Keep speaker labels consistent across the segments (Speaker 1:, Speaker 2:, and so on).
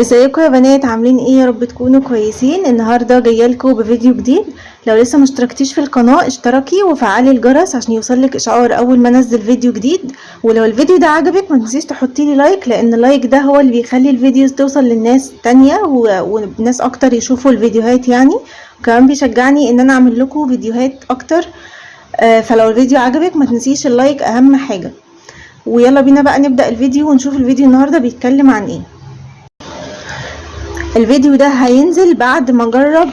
Speaker 1: ازيكم يا بنات؟ عاملين ايه؟ يا رب تكونوا كويسين. النهارده جايه لكم بفيديو جديد. لو لسه مشتركتيش في القناه اشتركي وفعلي الجرس عشان يوصلك اشعار اول ما انزل فيديو جديد. ولو الفيديو ده عجبك ما تنسيش تحطي لي لايك، لان اللايك ده هو اللي بيخلي الفيديوز توصل للناس تانية وناس اكتر يشوفوا الفيديوهات يعني. وكمان بيشجعني ان انا اعمل لكم فيديوهات اكتر. فلو الفيديو عجبك ما تنسيش اللايك اهم حاجه. ويلا بينا بقى نبدأ الفيديو ونشوف الفيديو النهارده بيتكلم عن ايه. الفيديو ده هينزل بعد ما اجرب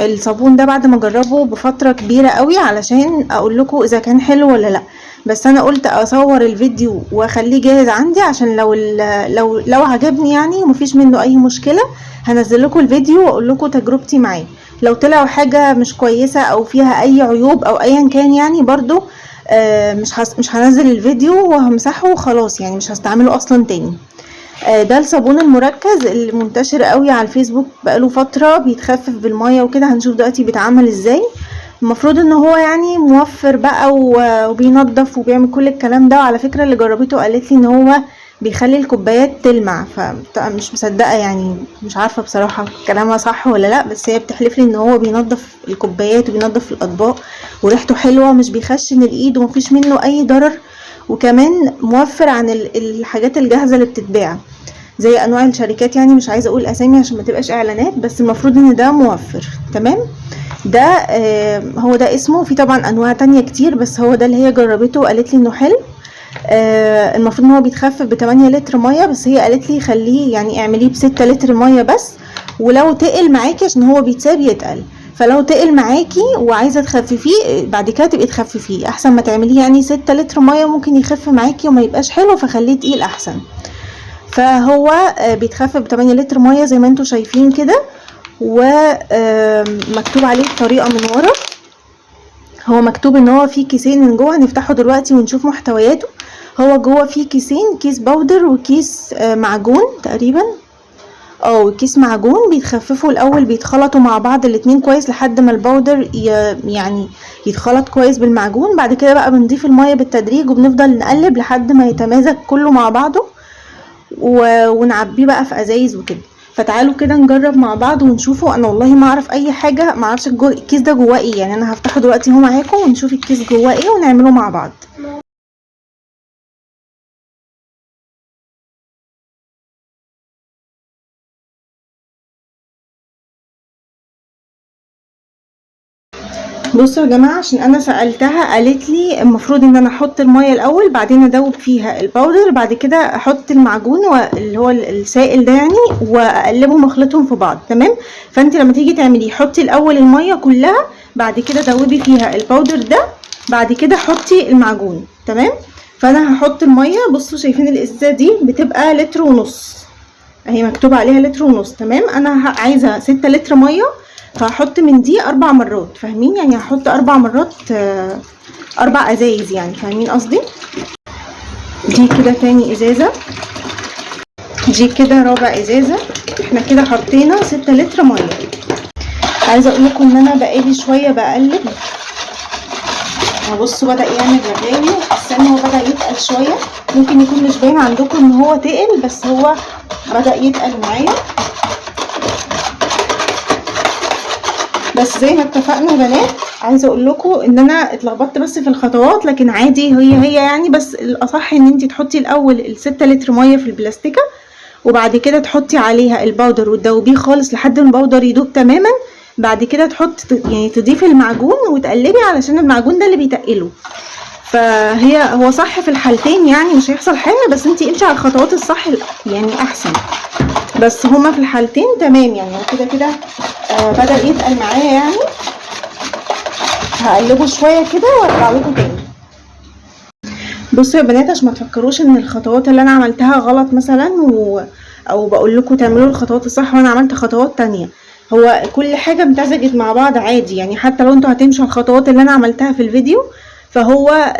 Speaker 1: الصابون ده، بعد ما اجربه بفترة كبيرة قوي علشان اقول لكم اذا كان حلو ولا لا. بس انا قلت اصور الفيديو واخليه جاهز عندي عشان لو عجبني يعني ومفيش منه اي مشكلة هنزل لكم الفيديو واقول لكم تجربتي معاه. لو طلعوا حاجة مش كويسة او فيها اي عيوب او ايا كان يعني برضو مش هنزل الفيديو وهمسحه وخلاص، يعني مش هستعمله اصلا تاني. ده الصابون المركز اللي منتشر قوي على الفيسبوك بقاله فترة، بيتخفف بالمية وكده. هنشوف دلوقتي بيتعمل ازاي. المفروض ان هو يعني موفر بقى وبينضف وبيعمل كل الكلام ده. وعلى فكرة اللي جربته قالت لي ان هو بيخلي الكوبايات تلمع، فمش مصدقة يعني، مش عارفة بصراحة كلامها صح ولا لا، بس هي بتحلف لي ان هو بينضف الكوبايات وبينضف الاطباق وريحته حلوة، مش بيخشن الايد ومفيش منه اي ضرر. وكمان موفر عن الحاجات الجاهزة اللي بتتباع زي انواع الشركات، يعني مش عايزه اقول اسامي عشان ما تبقاش اعلانات، بس المفروض ان ده موفر تمام. ده هو ده اسمه. في طبعا انواع تانية كتير بس هو ده اللي هي جربته وقالت لي انه حلو. المفروض ان هو بيتخفف ب8 لتر ميه، بس هي قالت لي خليه يعني اعمليه ب6 لتر ميه بس. ولو تقل معاكي عشان هو بيتساب يتقل، فلو تقل معاكي وعايزه تخففيه بعد كده تبقي تخففيه احسن ما تعمليه يعني 6 لتر ميه، ممكن يخف معاكي وما يبقاش حلو، فخليه تقيل احسن. فهو بيتخفف ب8 لتر ميه زي ما انتم شايفين كده، ومكتوب عليه الطريقه من ورا. هو مكتوب ان هو فيه كيسين من جوه، هنفتحه دلوقتي ونشوف محتوياته. هو جوه فيه كيسين، كيس باودر وكيس معجون تقريبا، كيس معجون. بيتخففوا الاول، بيتخلطوا مع بعض الاتنين كويس لحد ما الباودر يعني يتخلط كويس بالمعجون. بعد كده بقى بنضيف الميه بالتدريج وبنفضل نقلب لحد ما يتمازج كله مع بعضه ونعبيه بقى في ازايز وكده. فتعالوا كده نجرب مع بعض ونشوفه. انا والله ما اعرف اي حاجه، ما اعرفش الكيس ده جواه ايه، يعني انا هفتحه دلوقتي اهو معاكم ونشوف الكيس جواه ايه ونعمله مع بعض. بصوا يا جماعه، عشان انا سالتها قالت لي المفروض ان انا احط الميه الاول، بعدين ادوب فيها الباودر، بعد كده احط المعجون اللي هو السائل ده يعني، واقلبهم واخلطهم في بعض تمام. فانت لما تيجي تعمليه حطي الاول الميه كلها، بعد كده دوبي فيها الباودر ده، بعد كده حطي المعجون تمام. فانا هحط الميه. بصوا شايفين الازازه دي بتبقى لتر ونص، اهي مكتوب عليها لتر ونص تمام. انا عايزه 6 لتر ميه، فهحط من دي 4 مرات، فاهمين يعني؟ هحط 4 مرات 4 ازايز يعني، فاهمين قصدي؟ دي كده تاني ازازه، دي كده رابع ازازه. احنا كده حطينا 6 لتر ميه. عايزه اقول لكم ان انا بقالي شويه بقلب. بصوا بدا يعمل رغاوي، وحاسه ان هو بدا يتقل شويه. ممكن يكون مش باين عندكم ان هو تقل، بس هو بدا يتقل معايا. بس زي ما اتفقنا يا بنات، عايزه اقول لكم ان انا اتلخبطت بس في الخطوات، لكن عادي هي يعني. بس الاصح ان انت تحطي الاول ال6 لتر ميه في البلاستيكه، وبعد كده تحطي عليها الباودر وتدوبيه خالص لحد ما الباودر يدوب تماما. بعد كده يعني تضيفي المعجون وتقلبي علشان المعجون ده اللي بيتقله. هو صح في الحالتين يعني، مش هيحصل حاجه، بس انت امشي على الخطوات الصح يعني احسن. بس هما في الحالتين تمام يعني. كده كده بدأ يتقل معايا يعني. هقلبه شويه كده وارجع لكم تاني. بصوا يا بنات، عشان ما تفكروش ان الخطوات اللي انا عملتها غلط مثلا او بقول لكم تعملوا الخطوات الصح وانا عملت خطوات تانية. هو كل حاجه امتزجت مع بعض عادي يعني، حتى لو انتوا هتمشوا الخطوات اللي انا عملتها في الفيديو فهو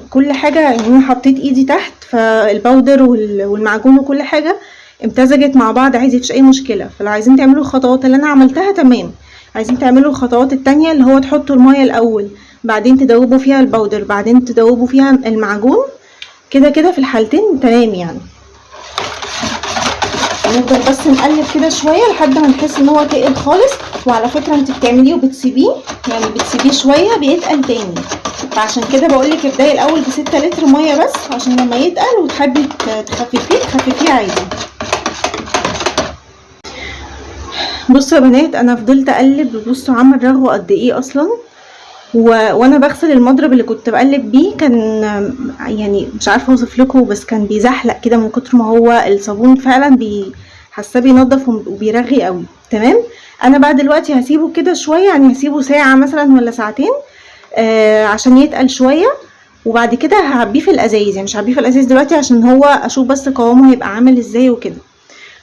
Speaker 1: كل حاجه يعني. انا حطيت ايدي تحت، فالباودر والمعجون وكل حاجه امتزجت مع بعض عادي، مفيش اي مشكله. فلو عايزين تعملوا الخطوات اللي انا عملتها تمام. عايزين تعملوا الخطوات التانية اللي هو تحطوا الميه الاول، بعدين تدوبوا فيها الباودر، بعدين تدوبوا فيها المعجون، كده كده في الحالتين تمام يعني. هنفضل بس نقلب كده شويه لحد ما نحس ان هو تقل خالص. وعلى فكره انت بتعمليه وبتسيبيه، يعني بتسيبيه شويه بيتقل تاني، فعشان كده بقولك ابداي الاول ب6 لتر ميه بس، عشان لما يتقل وتحبي تخففيه عادي. بصوا يا بنات، انا فضلت اقلب. بصوا عمل رغوه قد ايه اصلا. وانا بغسل المضرب اللي كنت بقلب بيه كان يعني مش عارفه اوصف لكم، بس كان بيزحلق كده من كتر ما هو الصابون فعلا حاسه بينضف وبيرغي قوي. تمام. انا بقى دلوقتي هسيبه كده شويه، يعني هسيبه ساعه مثلا ولا ساعتين عشان يتقل شويه، وبعد كده هعبيه في الازايز. يعني مش هعبيه في الازايز دلوقتي عشان هو اشوف بس قوامه هيبقى عامل ازاي وكده،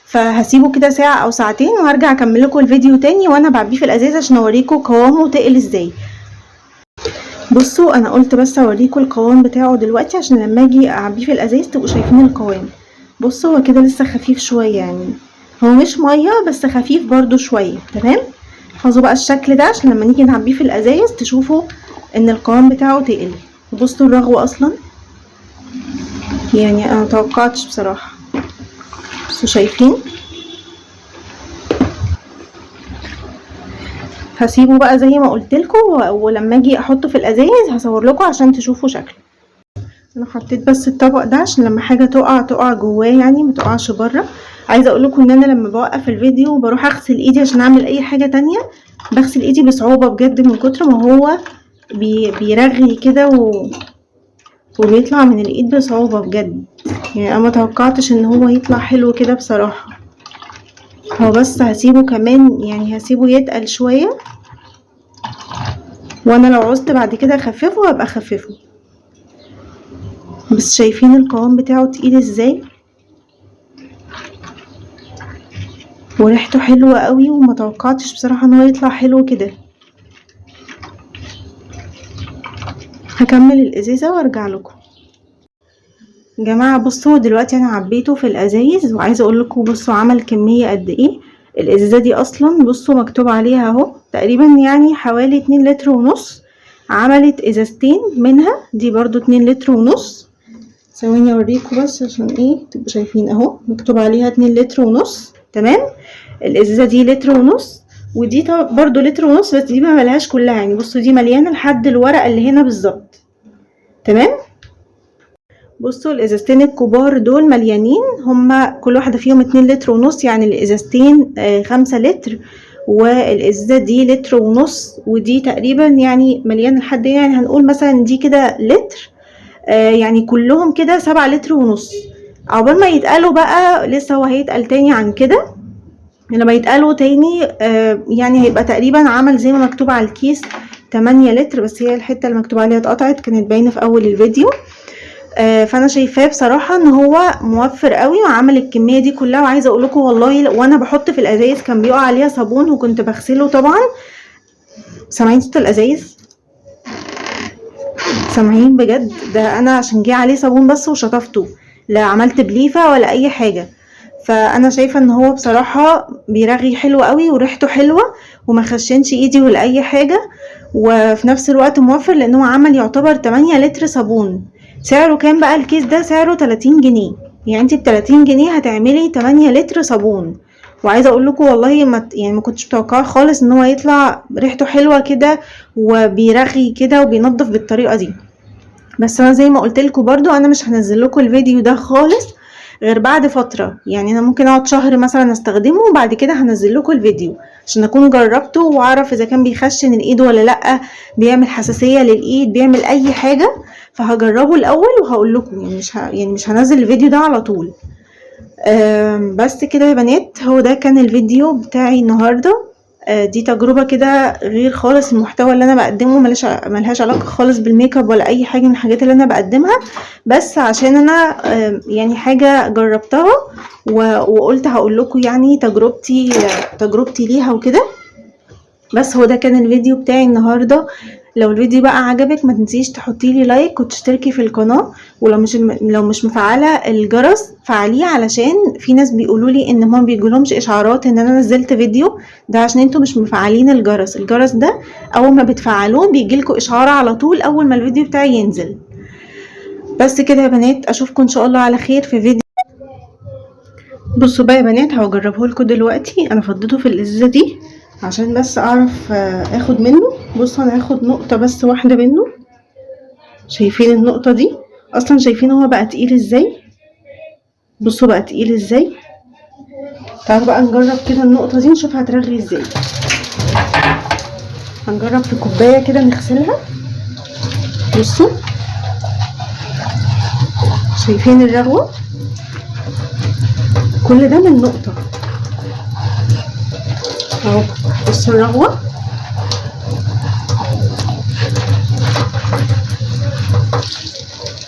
Speaker 1: فهسيبه كده ساعه او ساعتين وهرجع اكمل لكم الفيديو تاني وانا بعبيه في الازايز عشان اوريكم قوامه تقل ازاي. بصوا انا قلت بس اوريكم القوام بتاعه دلوقتي عشان لما اجي اعبيه في الازايز تبقوا شايفين القوام. بصوا هو كده لسه خفيف شويه، يعني هو مش ميه بس خفيف برضو شويه. تمام. احفظوا بقى الشكل ده عشان لما نيجي نعبيه في الازايز تشوفوا ان القوام بتاعه تقل. بصوا الرغوه اصلا، يعني انا متوقعتش بصراحه. بصوا شايفين. هسيبه بقى زي ما قلت لكم، ولما اجي احطه في الازايز هصور لكم عشان تشوفوا شكله. انا حطيت بس الطبق ده عشان لما حاجه تقع جواه، يعني ما تقعش بره. عايزه اقول لكم ان انا لما بوقف الفيديو بروح اغسل ايدي عشان اعمل اي حاجه تانية، بغسل ايدي بصعوبه بجد من كتر ما هو بيرغي كده وبيطلع من الايد بصعوبه بجد. يعني انا ما توقعتش ان هو يطلع حلو كده بصراحه. هو بس هسيبه كمان، يعني هسيبه يتقل شويه، وانا لو عوزت بعد كده اخففه هبقى اخففه. بس شايفين القوام بتاعه تقيل ازاي، وريحته حلوه قوي، وما توقعتش بصراحه ان هو يطلع حلو كده. هكمل الازازه وارجع لكم. جماعه بصوا دلوقتي انا عبيته في الازايز، وعايزه اقول لكم بصوا عمل كميه قد ايه. الازازه دي اصلا بصوا مكتوب عليها اهو تقريبا يعني حوالي 2 لتر ونص، عملت ازازتين منها، دي برضو 2 لتر ونص. ثواني اوريكم بس عشان ايه تبقوا شايفين اهو مكتوب عليها 2 لتر ونص. تمام. الازازه دي لتر ونص، ودي برضو لتر ونص، بس دي ما ملهاش كلها. يعني بصوا دي مليانه لحد الورقه اللي هنا بالظبط. تمام. بصوا الازازتين الكبار دول مليانين، هما كل واحده فيهم 2 لتر ونص، يعني الازازتين 5 لتر، والازازه دي لتر ونص، ودي تقريبا يعني مليانه لحد، يعني هنقول مثلا دي كده لتر، يعني كلهم كده 7 لتر ونص. عقبال ما يتقالوا بقى لسه هو هيتقل تاني عن كده. لما يتقالوا تاني يعني هيبقى تقريبا عمل زي ما مكتوب على الكيس 8 لتر، بس هي الحته اللي مكتوب عليها اتقطعت، كانت باينه في اول الفيديو. فانا شايفاه بصراحه ان هو موفر قوي وعمل الكميه دي كلها. وعايزه اقول لكم والله وانا بحط في الازايز كان بيقع عليها صابون وكنت بغسله طبعا. سامعين صوت الازايز؟ سامعين بجد؟ ده انا عشان جه عليه صابون بس وشطفته، لا عملت بليفه ولا اي حاجه. فانا شايفه ان هو بصراحه بيرغي حلو قوي وريحته حلوه وما خشنش ايدي ولا اي حاجه، وفي نفس الوقت موفر لان هو عمل يعتبر 8 لتر صابون. سعره كام بقى الكيس ده؟ سعره 30 جنيه. يعني انت ب 30 جنيه هتعملي 8 لتر صابون. وعايزه اقول لكم والله يعني ما كنتش متوقعه خالص ان هو يطلع ريحته حلوه كده وبيرغي كده وبينضف بالطريقه دي. بس انا زي ما قلت لكم برضو انا مش هنزل لكم الفيديو ده خالص غير بعد فتره، يعني انا ممكن اقعد شهر مثلا استخدمه وبعد كده هنزل لكم الفيديو عشان اكون جربته واعرف اذا كان بيخشن الايد ولا لا، بيعمل حساسيه للايد، بيعمل اي حاجه. فهجربه الاول وهقول لكم، يعني مش هنزل الفيديو ده على طول. بس كده يا بنات، هو ده كان الفيديو بتاعي النهارده. دي تجربة كده غير خالص. المحتوى اللي انا بقدمه ملهاش علاقة خالص بالميك اب ولا اي حاجة من الحاجات اللي انا بقدمها، بس عشان انا يعني حاجة جربتها وقلت هقول لكم يعني تجربتي ليها وكده. بس هو ده كان الفيديو بتاعي النهارده. لو الفيديو بقى عجبك ما تنسيش تحطي لي لايك وتشتركي في القناه، ولو مش مفعله الجرس فعليه، علشان في ناس بيقولوا لي ان ما بيجيلهمش اشعارات ان انا نزلت فيديو. ده عشان انتوا مش مفعلين الجرس ده اول ما بتفعلوه بيجيلكوا اشعار على طول اول ما الفيديو بتاعي ينزل. بس كده يا بنات، اشوفكم ان شاء الله على خير في بصوا بقى يا بنات، هجربه لكم دلوقتي. انا فضيته في الازازه دي عشان بس اعرف اخد منه. بصوا انا هاخد نقطه بس واحده منه. شايفين النقطه دي؟ اصلا شايفين هو بقى تقيل ازاي؟ بصوا بقى تقيل ازاي. تعالوا بقى نجرب كده النقطه دي نشوف هترغي ازاي. هنجرب في كوبايه كده نغسلها. بصوا شايفين الرغوه؟ كل ده من نقطه اهو. بصوا الرغوه.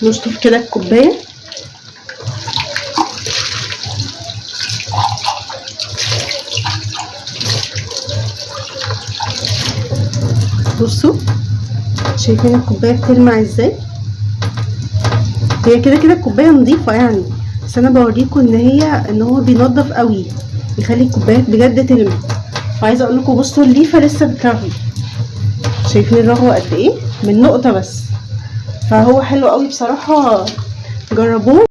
Speaker 1: نشطف كده الكوبايه. بصوا شايفين الكوبايه بتلمع ازاي؟ هي كده كده الكوبايه نظيفه يعني، بس انا بوريكم ان هو بينضف قوي، بيخلي الكوبايات بجد تلمع. وعايزه اقول لكم بصوا الليفه لسه بترغي. شايفين الرغوه قد ايه؟ من نقطه بس. فهو حلو قوي بصراحه، جربوه.